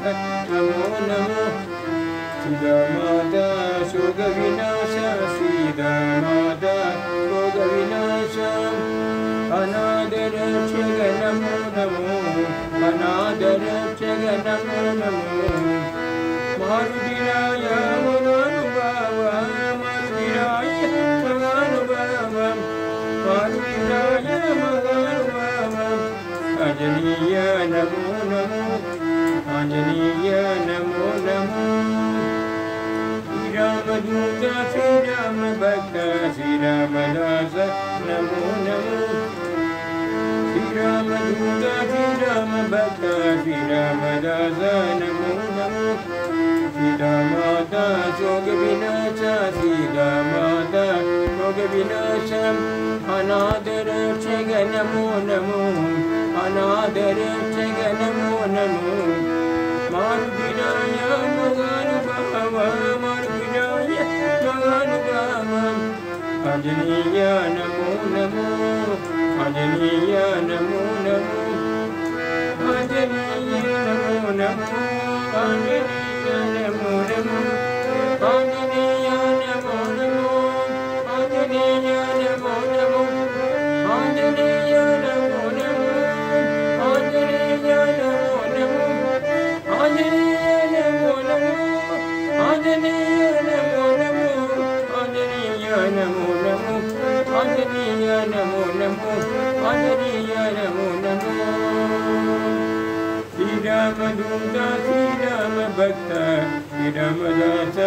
नमो नमो सीतामाता शोकविनाश सीतामाता शोकविनाश अनादरक्षक नमो नमो अनादरक्षक नमो नमो मारुतिराय मगानुभाव मारुतिराय मगानुभाव मारुतिराय मगानुभाव आंजनेय नमो नमो आंजनेय नमो नमो श्रीरामदूत श्रीराम भक्त श्रीरामदास नमो नमो श्रीरामदूत श्रीराम भक्त श्रीरामदास नमो नमो सीतामाता शोक विनाश सीतामाता शोक विनाश अनादरक्षक नमो नमो अनादरक्षक नमो नमो मारुतिराय मगानुभाव मारुतिराय मगानुभाव आंजनेय नमो नमो आंजनेय नमो नमो आंजनेय नमो नमो आंजनेय नमो नमो आंजनेय नमो नमो आंजनेय नमो नमो आंजनेय नमो नमो आंजनेय नमो नमो आंजनेय नमो नमो आंजनेय नमो नमो आंजनेय नमो नमो आंजनेय नमो नमो आंजनेय नमो नमो श्रीरामदूत श्रीराम भक्त श्रीरामदास